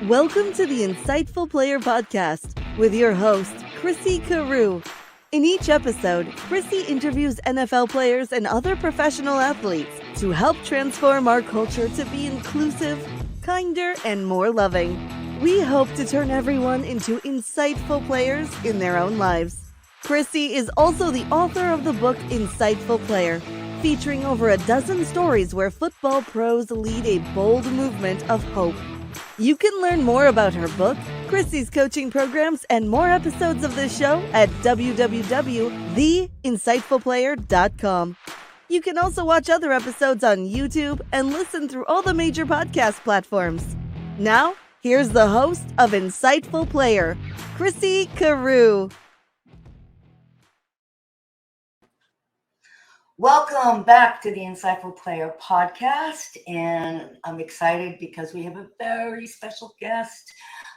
Welcome to the Insightful Player Podcast with your host, Chrissy Carew. In each episode, Chrissy interviews NFL players and other professional athletes to help transform our culture to be inclusive, kinder, and more loving. We hope to turn everyone into insightful players in their own lives. Chrissy is also the author of the book Insightful Player, featuring over a dozen stories where football pros lead a bold movement of hope. You can learn more about her book, Chrissy's coaching programs, and more episodes of this show at www.theinsightfulplayer.com. You can also watch other episodes on YouTube and listen through all the major podcast platforms. Now, here's the host of Insightful Player, Chrissy Carew. Welcome back to the Insightful Player Podcast, and I'm excited because we have a very special guest.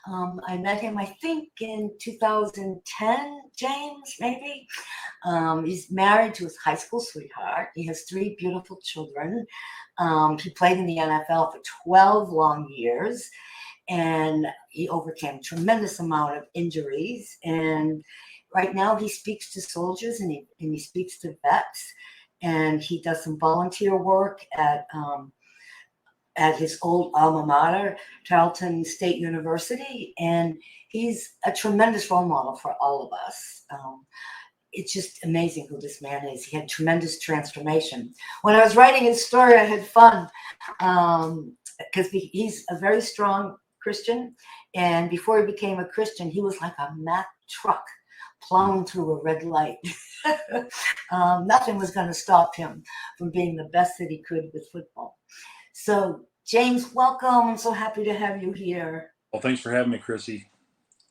I met him, I think, in 2010, James, maybe. He's married to his high school sweetheart. He has 3 beautiful children. He played in the NFL for 12 long years, and he overcame a tremendous amount of injuries. And right now he speaks to soldiers and he speaks to vets. And he does some volunteer work at his old alma mater, Tarleton State University, and he's a tremendous role model for all of us. It's just amazing who this man is. He had tremendous transformation. When I was writing his story, I had fun because he's a very strong Christian, and before he became a Christian, he was like a Mack truck plowing through a red light. Nothing was going to stop him from being the best that he could with football. So, James, welcome. I'm so happy to have you here. Well, thanks for having me, Chrissy.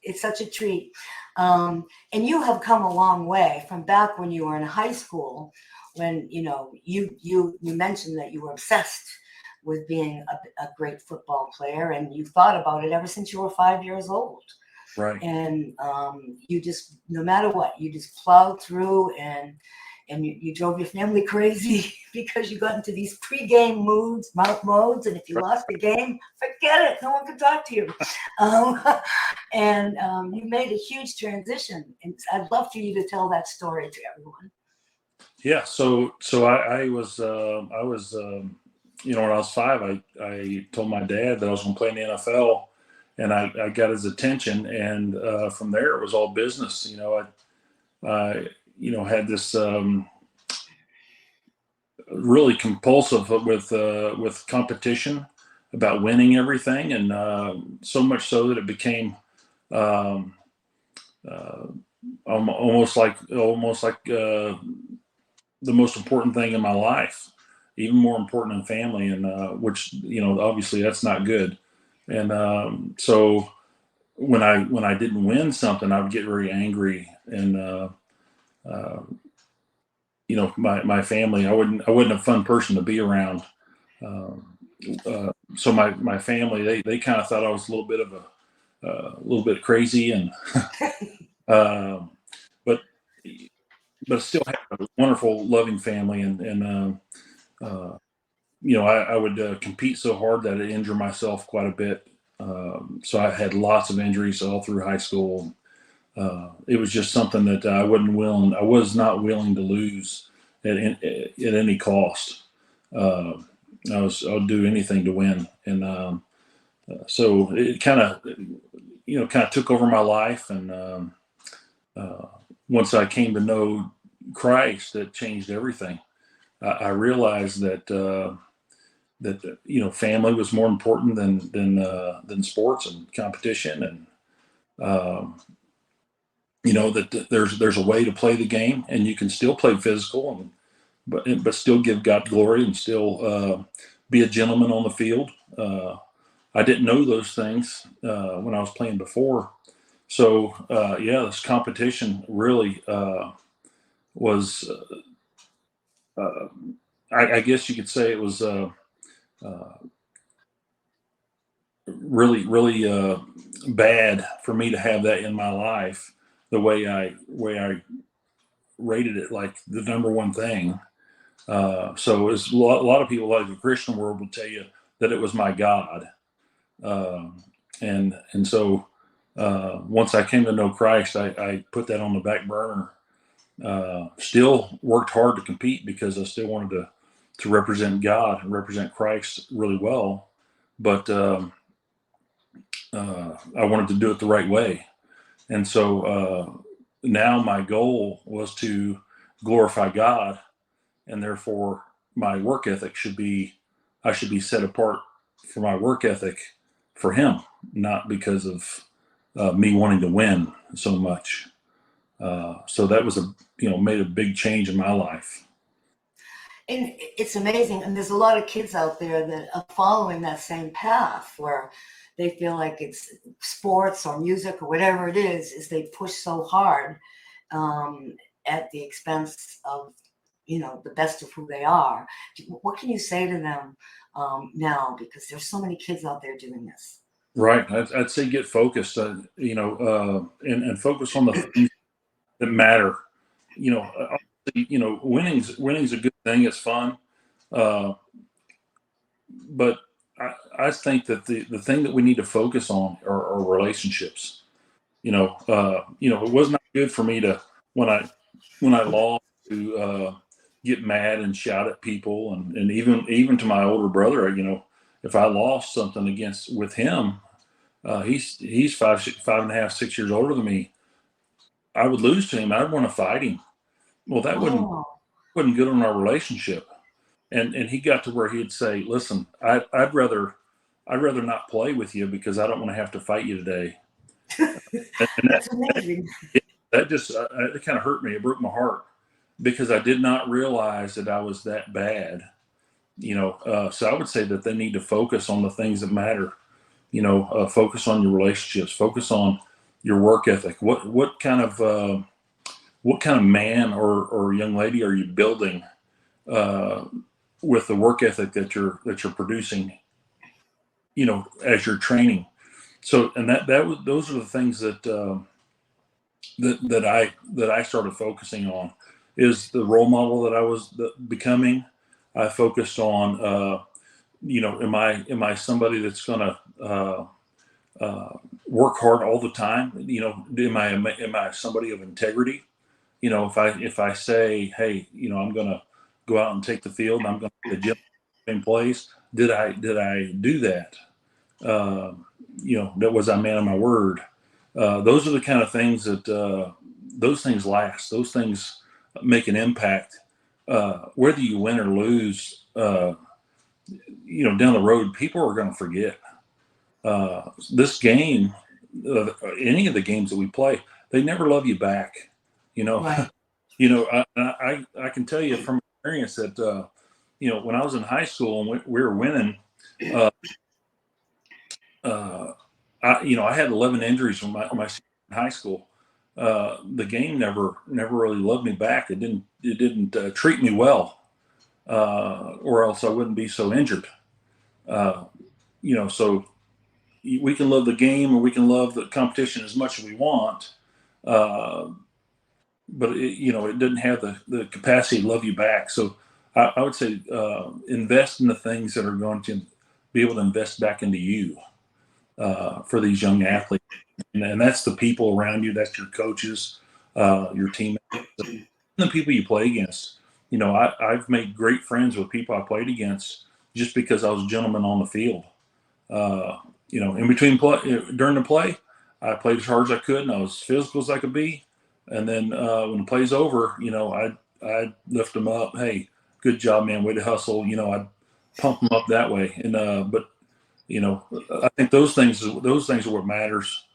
It's such a treat. And you have come a long way from back when you were in high school, when you mentioned that you were obsessed with being a great football player, and you thought about it ever since you were 5 years old. Right. And you just, no matter what, you just plowed through and you drove your family crazy because you got into these pre-game modes, and if you lost the game, forget it. No one could talk to you. And you made a huge transition. And I'd love for you to tell that story to everyone. Yeah. So I was when I was 5, I told my dad that I was going to play in the NFL. And I got his attention, and from there it was all business. I had this really compulsive with competition about winning everything, and so much so that it became almost like the most important thing in my life, even more important than family, and which obviously that's not good. And so when I didn't win something, I would get very angry, and my family, I wasn't a fun person to be around. So my family, they kind of thought I was a little bit crazy, and but I still have a wonderful, loving family, and I would compete so hard that I'd injure myself quite a bit. So I had lots of injuries all through high school. It was just something that I was not willing to lose at any cost. I would do anything to win. And so it kind of took over my life. And once I came to know Christ, that changed everything. I realized that family was more important than sports and competition, and that there's a way to play the game, and you can still play physical, but still give God glory, and still be a gentleman on the field. I didn't know those things when I was playing before, so this competition really was. I guess you could say it was really bad for me to have that in my life. The way I rated it like the number one thing. So as a lot of people, like the Christian world, will tell you that it was my God. And so once I came to know Christ, I put that on the back burner. Still worked hard to compete because I still wanted to represent God and represent Christ really well, but I wanted to do it the right way. And so now my goal was to glorify God, and therefore my work ethic I should be set apart for my work ethic for Him, not because of me wanting to win so much. So that was made a big change in my life. And it's amazing. And there's a lot of kids out there that are following that same path where they feel like it's sports or music or whatever it is they push so hard at the expense of, the best of who they are. What can you say to them now? Because there's so many kids out there doing this. Right. I'd say get focused, and focus on the things that matter. Winning's a good thing. It's fun. But I think that the thing that we need to focus on are relationships. It was not good for me to when I lost to get mad and shout at people, and even to my older brother. If I lost something with him, he's 5.5, 6 years older than me. I would lose to him. I'd want to fight him. Well, that wouldn't good on our relationship. And he got to where he'd say, "Listen, I'd rather not play with you because I don't want to have to fight you today." And That's amazing. That just it kind of hurt me. It broke my heart because I did not realize that I was that bad. So I would say that they need to focus on the things that matter. Focus on your relationships. Focus on your work ethic. What kind of man or young lady are you building with the work ethic that you're producing? As you're training. So, and those are the things that I started focusing on. Is the role model that I was becoming. I focused on, am I somebody that's going to work hard all the time? Am I somebody of integrity? If I say, hey, I'm going to go out and take the field, and I'm going to the gym in place. Did I do that? That was I man of my word. Those are the kind of things that those things last. Those things make an impact. Whether you win or lose, down the road, people are going to forget. This game, any of the games that we play, they never love you back. Right. I can tell you from experience that when I was in high school and we were winning, I had 11 injuries from my high school. The game never really loved me back. It didn't treat me well, or else I wouldn't be so injured. So we can love the game or we can love the competition as much as we want, but it didn't have the capacity to love you back. So I would say invest in the things that are going to be able to invest back into you. For these young athletes, and that's the people around you. That's your coaches, your teammates, the people you play against. I've made great friends with people I played against just because I was a gentleman on the field. In between during the play, I played as hard as I could, and I was as physical as I could be. And then when the play's over, I'd lift them up. Hey, good job, man. Way to hustle. I'd pump them up that way. And but I think those things are what matters,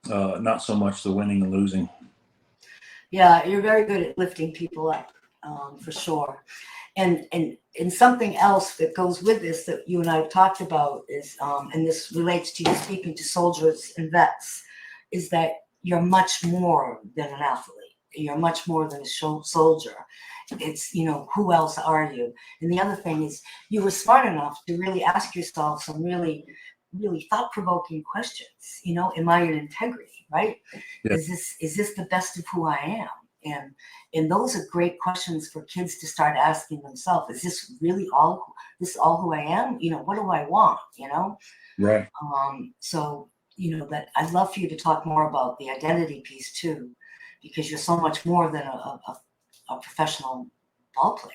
not so much the winning and losing. Yeah, you're very good at lifting people up, for sure. And something else that goes with this that you and I have talked about is, and this relates to you speaking to soldiers and vets, is that you're much more than an athlete. You're much more than a soldier. It's, who else are you? And the other thing is you were smart enough to really ask yourself some really, really thought-provoking questions. Am I in integrity, right? Yeah. Is this the best of who I am? And those are great questions for kids to start asking themselves. Is this really all who I am? What do I want? Right. So, that I'd love for you to talk more about the identity piece too, because you're so much more than a professional ball player.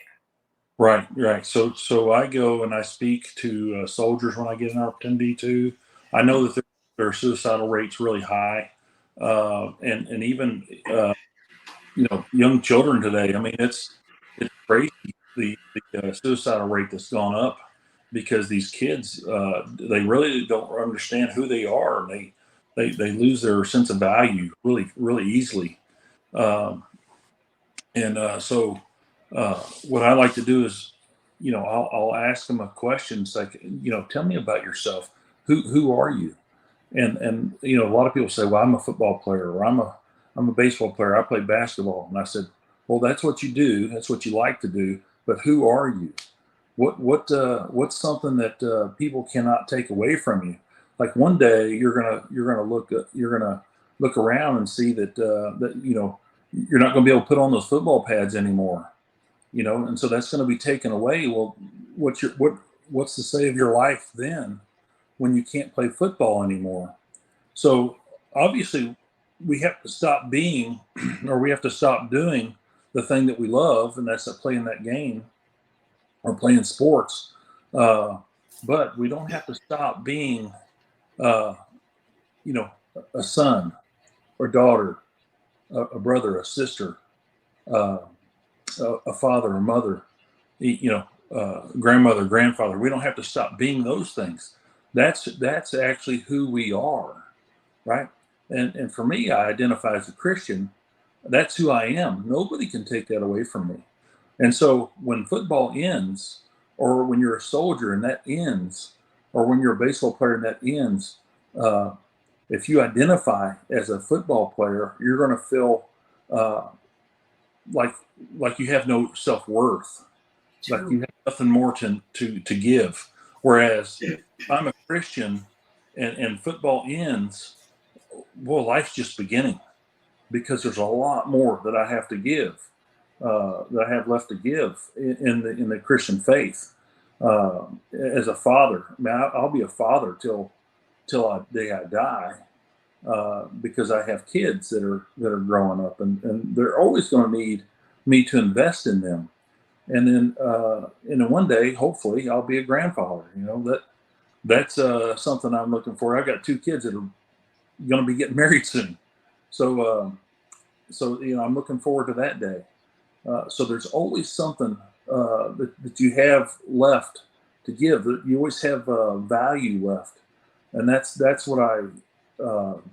Right. So I go and I speak to soldiers when I get an opportunity to. I know that their suicidal rate's really high, and even young children today. I mean, it's crazy the suicidal rate that's gone up because these kids they really don't understand who they are. They lose their sense of value really easily. Um, and what I like to do is, I'll ask them a question. It's like, tell me about yourself. Who are you? And a lot of people say, well, I'm a football player, or I'm a baseball player. I play basketball. And I said, well, that's what you do. That's what you like to do. But who are you? What's something that people cannot take away from you? Like one day you're gonna look around and see that you're not going to be able to put on those football pads anymore, and so that's going to be taken away. Well, what's to say of your life then when you can't play football anymore? So obviously we have to stop being, or we have to stop doing the thing that we love, and that's playing that game or playing sports. But we don't have to stop being, uh, a son or daughter, a brother, a sister, uh, a father, a mother, grandmother, grandfather. We don't have to stop being those things. That's actually who we are, right? And for me, I identify as a Christian. That's who I am. Nobody can take that away from me. And so when football ends, or when you're a soldier and that ends, or when you're a baseball player and that ends, if you identify as a football player, you're going to feel uh, like you have no self-worth, like you have nothing more to give. Whereas I'm a Christian and football ends, well, life's just beginning, because there's a lot more that I have to give, that I have left to give in the Christian faith. As a father, I mean, I'll be a father till the day I die, because I have kids that are growing up, and they're always going to need me to invest in them. And then one day, hopefully, I'll be a grandfather. That's something I'm looking for. I've got two kids that are going to be getting married soon, so I'm looking forward to that day. So there's always something that you have left to give. You always have value left, and that's what I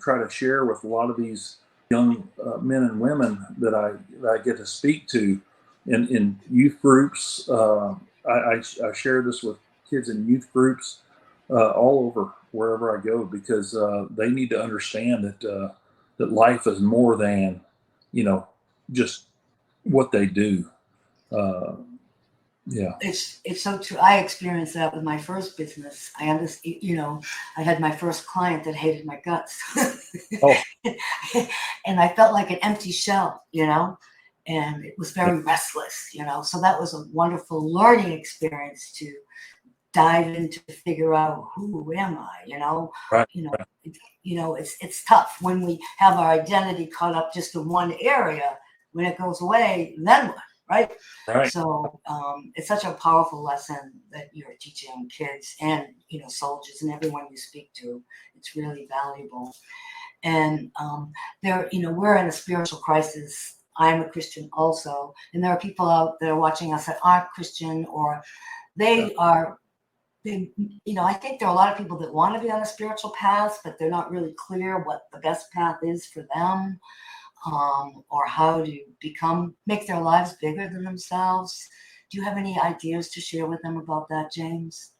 try to share with a lot of these young men and women that I get to speak to in youth groups. I share this with kids in youth groups all over wherever I go, because they need to understand that life is more than just what they do. Yeah. It's so true. I experienced that with my first business. I understand, I had my first client that hated my guts. Oh. And I felt like an empty shell, and it was very restless, so that was a wonderful learning experience to dive into, to figure out who am I, Right. It's tough when we have our identity caught up just in one area. When it goes away, then what? Right. So it's such a powerful lesson that you're teaching kids and soldiers and everyone you speak to. It's really valuable. And we're in a spiritual crisis. I'm a Christian also, and there are people out there watching us that aren't Christian, or they are. I think there are a lot of people that want to be on a spiritual path, but they're not really clear what the best path is for them. Or how to make their lives bigger than themselves. Do you have any ideas to share with them about that, James?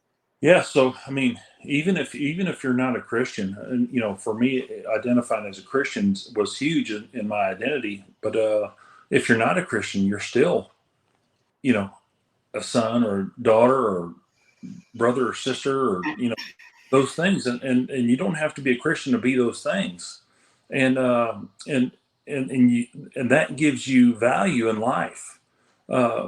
Yeah. So, I mean, even if you're not a Christian, and for me, identifying as a Christian was huge in my identity. But if you're not a Christian, you're still, a son or daughter or brother or sister, or those things, and you don't have to be a Christian to be those things. And and that gives you value in life,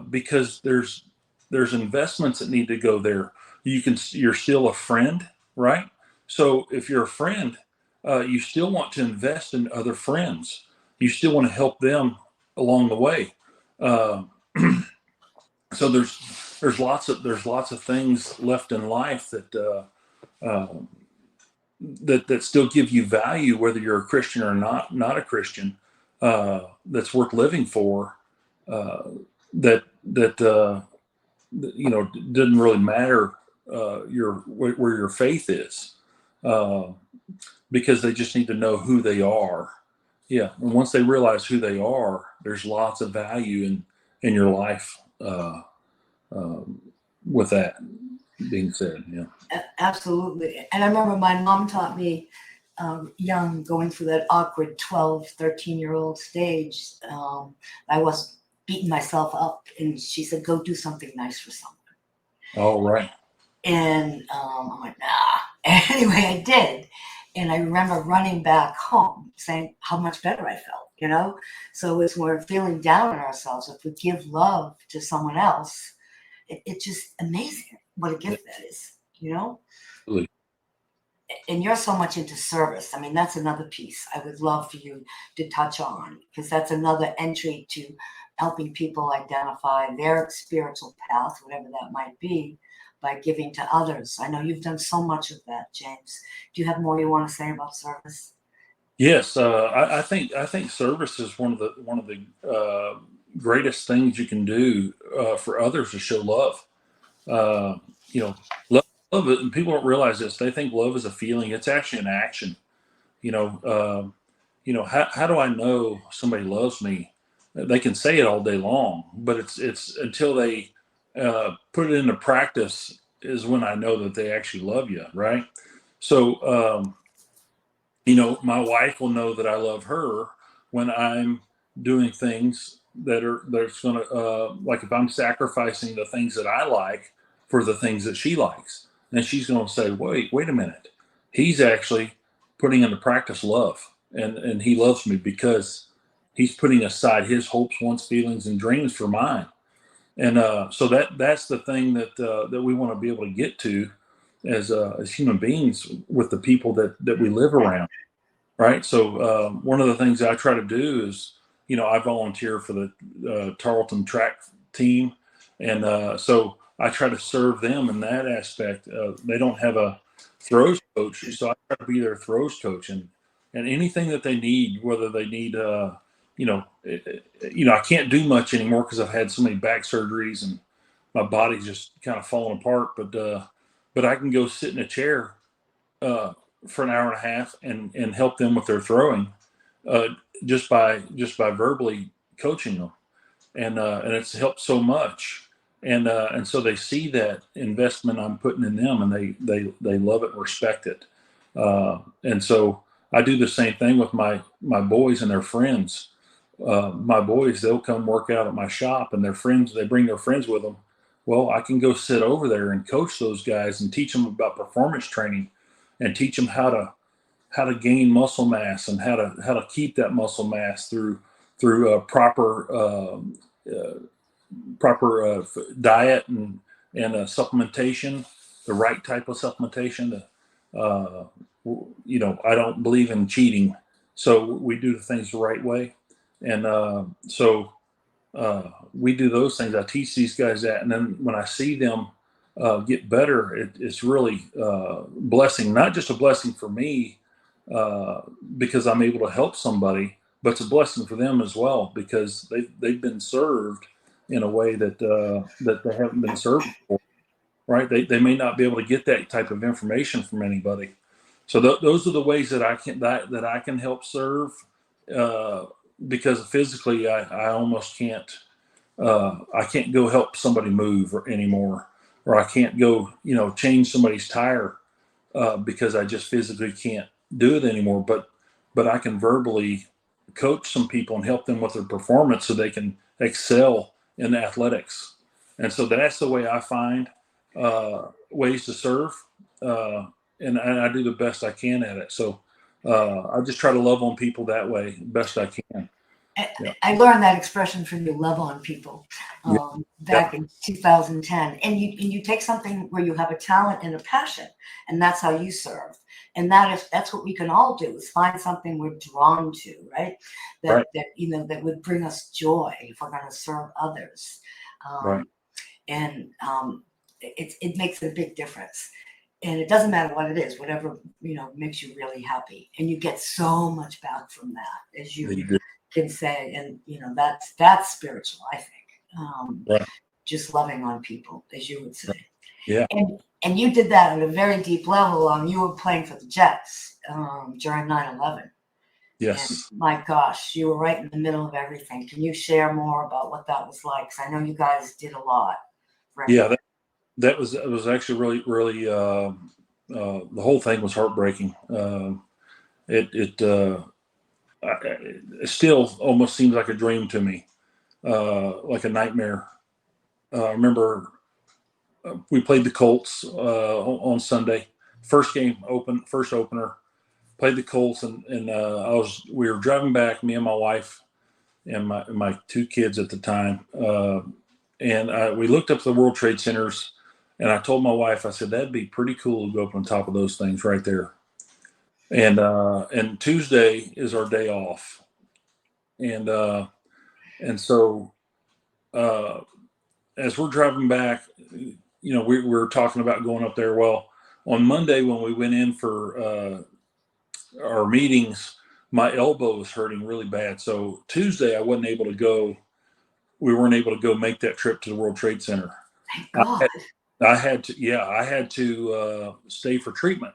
because there's investments that need to go there. You're still a friend, right? So if you're a friend, you still want to invest in other friends. You still want to help them along the way. Uh, so there's lots of things left in life uh, that still give you value, whether you're a Christian or not a Christian. That's worth living for. That doesn't really matter where your faith is, uh, because they just need to know who they are. Yeah, and once they realize who they are, there's lots of value in your life. Um, with that being said, yeah. Absolutely. And I remember my mom taught me young, going through that awkward 12, 13-year-old stage. I was beating myself up, and she said, go do something nice for someone. All right. And I'm like, nah. Anyway, I did. And I remember running back home saying how much better I felt. So as we're feeling down on ourselves, if we give love to someone else, it's just amazing what a gift that is, Really. And you're so much into service. I mean, that's another piece I would love for you to touch on, because that's another entry to helping people identify their spiritual path, whatever that might be, by giving to others. I know you've done so much of that, James. Do you have more you want to say about service? Yes, I think service is one of the greatest things you can do for others, to show love. Uh, you know, love it, and people don't realize this. They think love is a feeling. It's actually an action. You know, how do I know somebody loves me? They can say it all day long, but it's until they put it into practice is when I know that they actually love you, right? So, my wife will know that I love her when I'm doing things that's gonna, like, if I'm sacrificing the things that I like for the things that she likes, and she's gonna say, wait a minute, he's actually putting into practice love, and he loves me because he's putting aside his hopes, wants, feelings, and dreams for mine. And so that's the thing that we want to be able to get to as human beings with the people that we live around. Right. So one of the things I try to do is, I volunteer for the Tarleton track team. And so I try to serve them in that aspect. They don't have a throws coach. So I try to be their throws coach, and anything that they need, whether they need, I can't do much anymore because I've had so many back surgeries and my body's just kind of falling apart. But I can go sit in a chair uh, for an hour and a half and help them with their throwing, uh, just by verbally coaching them, and it's helped so much, and so they see that investment I'm putting in them, and they love it and respect it, and so I do the same thing with my boys and their friends. My boys, they'll come work out at my shop, and their friends, they bring their friends with them. Well, I can go sit over there and coach those guys and teach them about performance training, and teach them how to gain muscle mass, and how to keep that muscle mass through proper diet and supplementation, the right type of supplementation. Uh, I don't believe in cheating, so we do the things the right way, and so we do those things. I teach these guys that, and then when I see them get better, it's really blessing. Not just a blessing for me because I'm able to help somebody, but it's a blessing for them as well, because they've been served in a way that they haven't been served before. Right? They may not be able to get that type of information from anybody. So those are the ways that I can help serve, because physically I almost can't. I can't go help somebody move anymore, or I can't go, change somebody's tire because I just physically can't do it anymore. But I can verbally coach some people and help them with their performance so they can excel in athletics. And so that's the way I find ways to serve, and I do the best I can at it. So I just try to love on people that way best I can. Yeah. I learned that expression from you, love on people, Yeah. back in 2010. And you take something where you have a talent and a passion, and that's how you serve. And that's what we can all do, is find something we're drawn to, right? Right. That would bring us joy if we're going to serve others. Right. And it makes a big difference. And it doesn't matter what it is, whatever, makes you really happy. And you get so much back from that, as you can say. And, that's spiritual, I think. Right. Just loving on people, as you would say. Yeah. And you did that at a very deep level. You were playing for the Jets during 9/11. Yes. And my gosh, you were right in the middle of everything. Can you share more about what that was like? Because I know you guys did a lot. Yeah, that was actually really, really, the whole thing was heartbreaking. It still almost seems like a dream to me, like a nightmare. I remember we played the Colts on Sunday, first opener. Played the Colts, and we were driving back, me and my wife and my two kids at the time, and we looked up the World Trade Centers, and I told my wife, I said, that'd be pretty cool to go up on top of those things right there. And Tuesday is our day off, and so as we're driving back, we were talking about going up there. Well, on Monday when we went in for our meetings, my elbow was hurting really bad. So Tuesday I wasn't able to go. We weren't able to go make that trip to the World Trade Center. Thank God. I had to stay for treatment.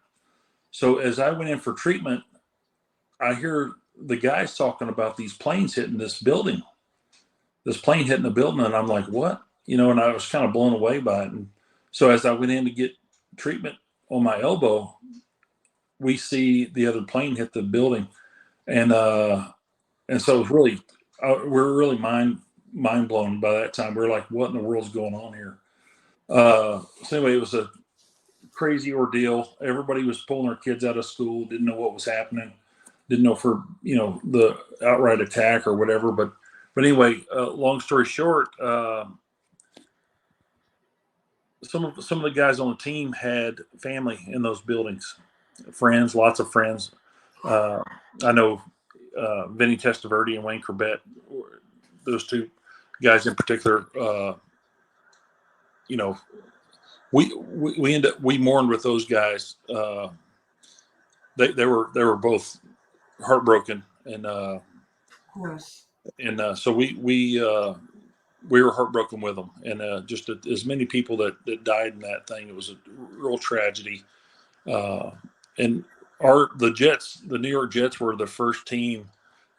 So as I went in for treatment, I hear the guys talking about these planes hitting this building. This plane hitting the building, and I'm like, what? And I was kind of blown away by it. And so as I went in to get treatment on my elbow, we see the other plane hit the building, and so it was really, we're really mind blown by that time. We're like, what in the world's going on here? So anyway, it was a crazy ordeal. Everybody was pulling their kids out of school, didn't know what was happening, didn't know for the outright attack or whatever. But anyway, long story short, some of the guys on the team had family in those buildings, friends, lots of friends. I know Vinny Testaverde and Wayne Corbett, those two guys in particular. We mourned with those guys. They were both heartbroken, and of course. And so we were heartbroken with them, and just as many people that died in that thing. It was a real tragedy. And the New York Jets were the first team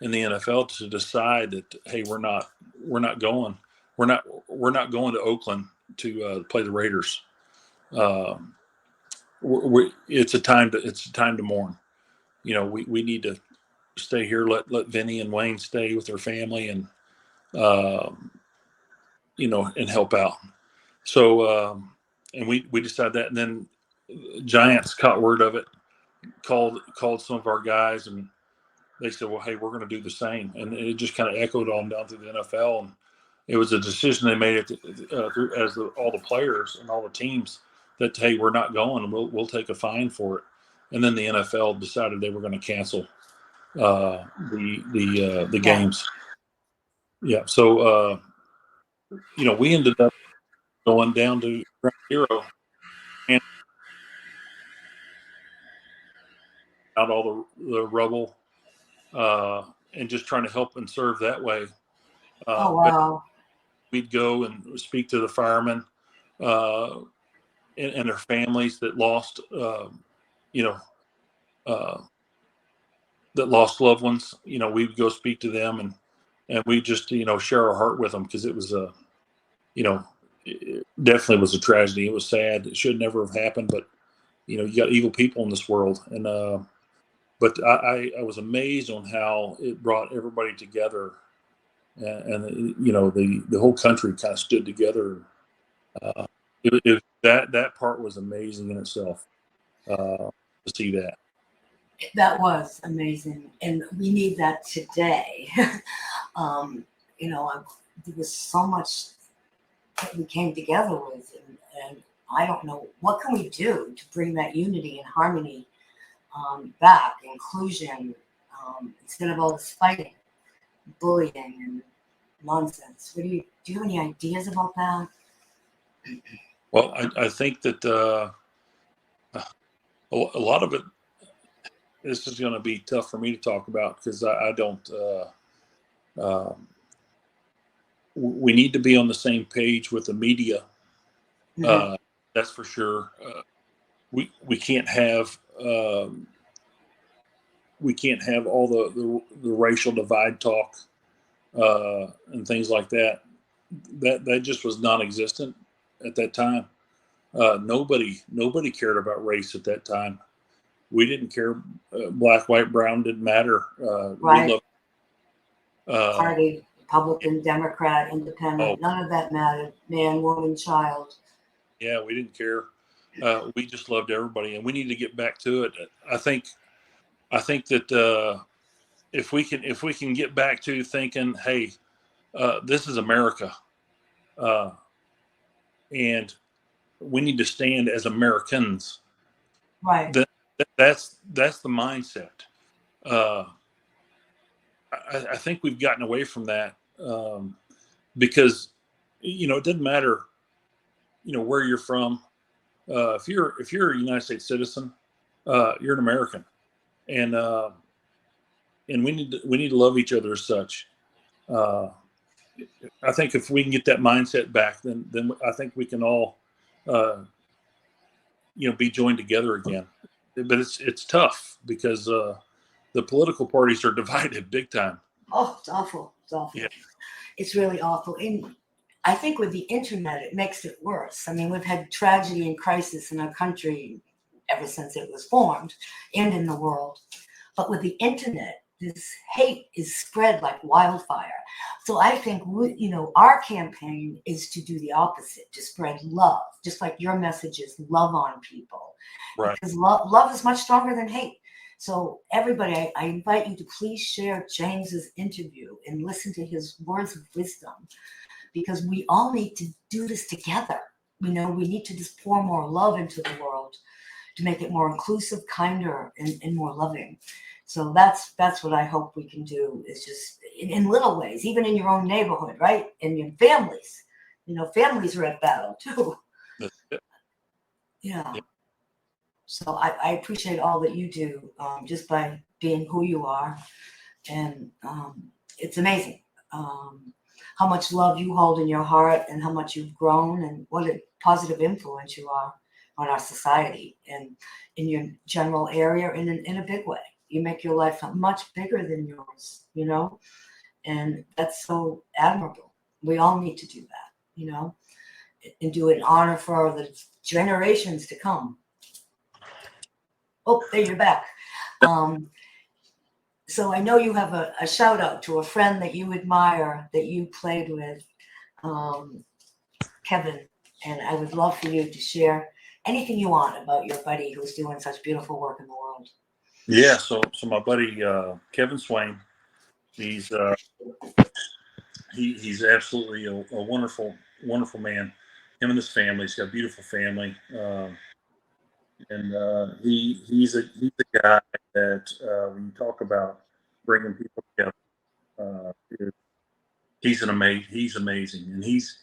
in the NFL to decide that, hey, we're not going to Oakland to play the Raiders. It's a time to mourn. We need to stay here. Let Vinny and Wayne stay with their family and and help out. So and we decided that, and then Giants caught word of it, called some of our guys, and they said, well, hey, we're going to do the same. And it just kind of echoed on down through the NFL. And it was a decision they made all the players and all the teams that, hey, we're not going. We'll take a fine for it. And then the NFL decided they were going to cancel the games. Yeah. So, we ended up going down to Ground Zero and out all the rubble and just trying to help and serve that way. Oh, wow. We'd go and speak to the firemen and their families that lost, that lost loved ones. We'd go speak to them and we just, share our heart with them, because it was it definitely was a tragedy. It was sad. It should never have happened, but you got evil people in this world. And but I was amazed on how it brought everybody together, and the whole country kind of stood together. That part was amazing in itself, to see that. That was amazing, and we need that today. You know, there was so much that we came together with, and I don't know, what can we do to bring that unity and harmony back, inclusion, instead of all this fighting, bullying, and nonsense. Do you have any ideas about that? Well, I think that a lot of it, this is going to be tough for me to talk about because I don't, we need to be on the same page with the media. Mm-hmm. That's for sure. We can't have all the racial divide talk and things like that. That just was non-existent at that time. Nobody cared about race at that time. We didn't care. Black, white, brown didn't matter. Right. We loved, Party, Republican, Democrat, Independent, oh, none of that mattered. Man, woman, child. yeah, we didn't care. We just loved everybody, and we need to get back to it. I think that if we can get back to thinking, hey, this is America, and we need to stand as Americans. Right. That's the mindset. I think we've gotten away from that because it doesn't matter where you're from. If you're a United States citizen, you're an American, and we need to love each other as such. I think if we can get that mindset back, then I think we can all be joined together again. But it's tough because the political parties are divided big time. Oh, it's awful. It's awful. Yeah. It's really awful. And I think with the internet, it makes it worse. I mean, we've had tragedy and crisis in our country ever since it was formed and in the world. But with the internet, this hate is spread like wildfire. So I think our campaign is to do the opposite, to spread love, just like your message is love on people. Right. Because love is much stronger than hate. So everybody, I invite you to please share James's interview and listen to his words of wisdom, because we all need to do this together. We need to just pour more love into the world to make it more inclusive, kinder, and more loving. So that's what I hope we can do, is just in little ways, even in your own neighborhood, right? In your families. Families are at battle too. Yeah. So I appreciate all that you do, just by being who you are. And it's amazing how much love you hold in your heart and how much you've grown and what a positive influence you are on our society and in your general area and in a big way. You make your life much bigger than yours, and that's so admirable. We all need to do that, and do it in honor for the generations to come. Oh, there you're back. So I know you have a shout out to a friend that you admire, that you played with, Kevin, and I would love for you to share anything you want about your buddy who's doing such beautiful work in the world. Yeah. So my buddy Kevin Swain, he's absolutely a wonderful man. Him and his family. He's got a beautiful family. And he's a guy that when you talk about bringing people together, he's amazing, and he's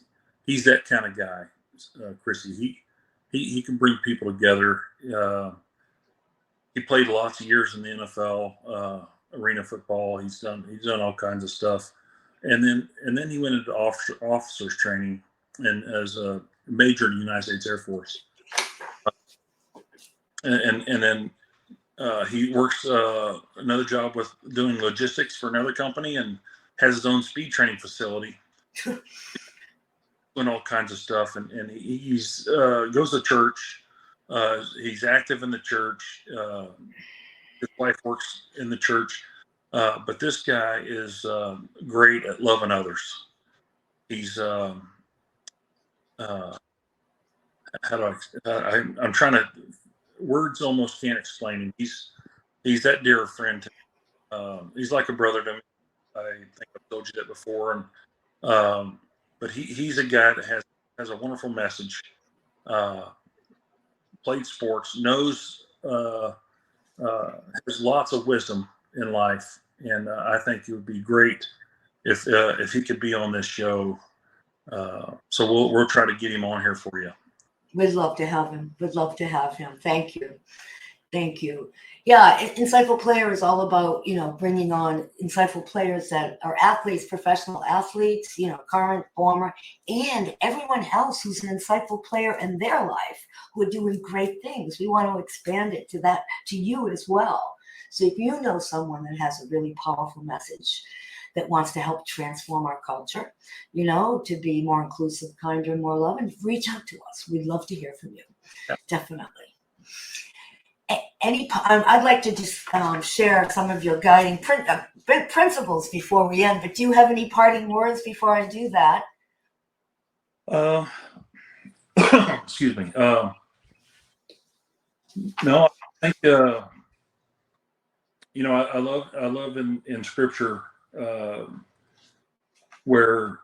that kind of guy, Chrissy. He can bring people together. He played lots of years in the NFL, arena football. He's done all kinds of stuff, and then he went into officers training and as a major in the United States Air Force. And then he works another job with doing logistics for another company and has his own speed training facility. Doing all kinds of stuff, and he's goes to church. He's active in the church. His wife works in the church, but this guy is great at loving others. He's I'm trying to. Words almost can't explain him. He's that dear friend to me. He's like a brother to me. I think I've told you that before. But he's a guy that has a wonderful message. Played sports, knows, has lots of wisdom in life, and I think it would be great if he could be on this show. So we'll try to get him on here for you. We'd love to have him. Would love to have him. Thank you. Thank you. Yeah, Insightful Player is all about, bringing on insightful players that are athletes, professional athletes, current, former, and everyone else who's an insightful player in their life who are doing great things. We want to expand it to you as well. So if you know someone that has a really powerful message that wants to help transform our culture, to be more inclusive, kinder, more loving, reach out to us. We'd love to hear from you. Yep. Definitely. I'd like to just share some of your guiding principles before we end, but do you have any parting words before I do that? Excuse me. No, I think, I love in scripture, where,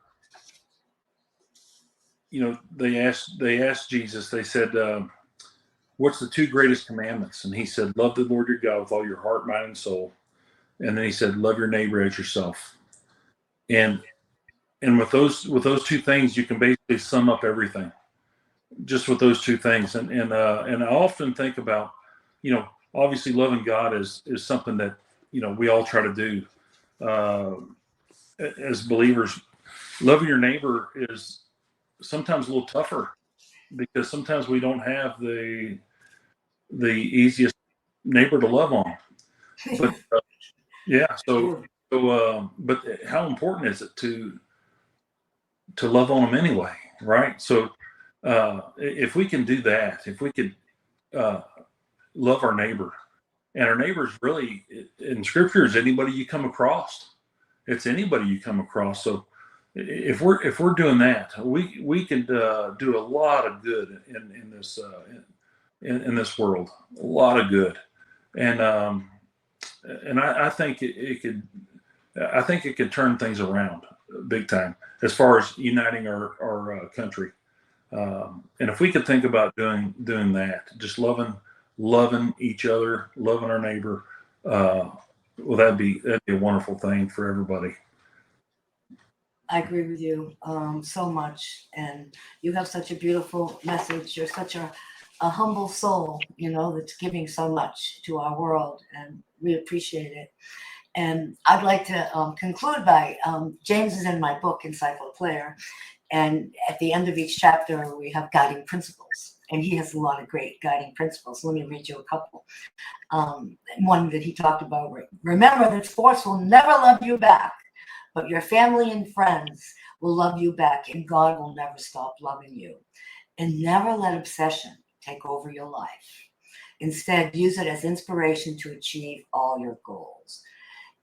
they asked Jesus, they said, what's the two greatest commandments? And he said, love the Lord your God with all your heart, mind, and soul. And then he said, love your neighbor as yourself. And with those two things, you can basically sum up everything just with those two things. And I often think about, obviously loving God is something that, we all try to do as believers. Loving your neighbor is sometimes a little tougher because sometimes we don't have the easiest neighbor to love on. But but how important is it to love on them anyway, right? So if we can do that, if we could love our neighbor, and our neighbor's really in scripture is anybody you come across. It's anybody you come across. So if we're doing that, we could do a lot of good in this in this world, a lot of good, and I think it could turn things around big time as far as uniting our country. And if we could think about doing that, just loving each other, loving our neighbor, well, that'd be a wonderful thing for everybody. I agree with you so much, and you have such a beautiful message. You're such a humble soul, that's giving so much to our world, and we appreciate it. And I'd like to conclude by James is in my book, Insightful Player, and at the end of each chapter, we have guiding principles, and he has a lot of great guiding principles. Let me read you a couple. One that he talked about: remember that sports will never love you back, but your family and friends will love you back, and God will never stop loving you. And never let obsession take over your life. Instead, use it as inspiration to achieve all your goals.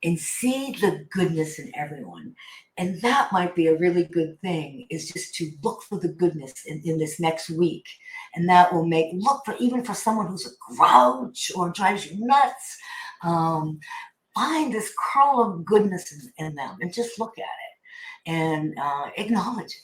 And see the goodness in everyone. And that might be a really good thing, is just to look for the goodness in this next week. And that will look for, even for someone who's a grouch or drives you nuts, find this curl of goodness in them and just look at it and acknowledge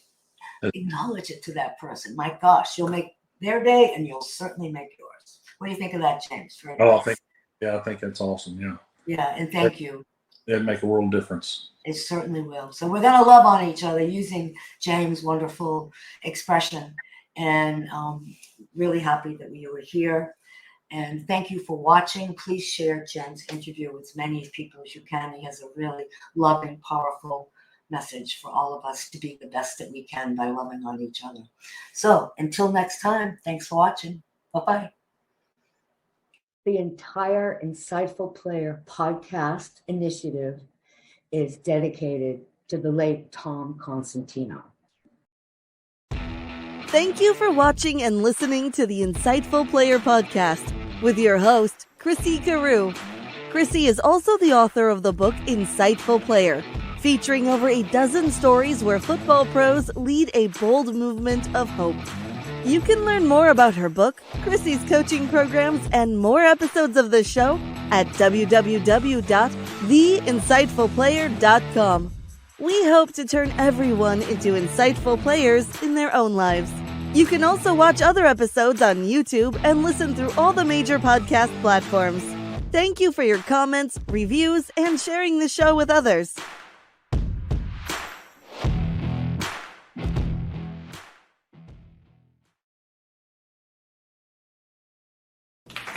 it. Acknowledge it to that person. My gosh, you'll make their day and you'll certainly make yours. What do you think of that, James? I think that's awesome. Yeah. Yeah, and thank you. It'd make a world difference. It certainly will. So we're going to love on each other using James' wonderful expression. And really happy that you were here. And thank you for watching. Please share James' interview with as many people as you can. He has a really loving, powerful message for all of us to be the best that we can by loving on each other. So until next time, thanks for watching. Bye-bye. The entire Insightful Player podcast initiative is dedicated to the late Tom Constantino. Thank you for watching and listening to the Insightful Player podcast with your host, Chrissy Carew. Chrissy is also the author of the book Insightful Player, featuring over a dozen stories where football pros lead a bold movement of hope. You can learn more about her book, Chrissy's coaching programs, and more episodes of the show at www.chrissycarew.com. theinsightfulplayer.com. We hope to turn everyone into insightful players in their own lives. You can also watch other episodes on YouTube and listen through all the major podcast platforms. Thank you for your comments, reviews, and sharing the show with others.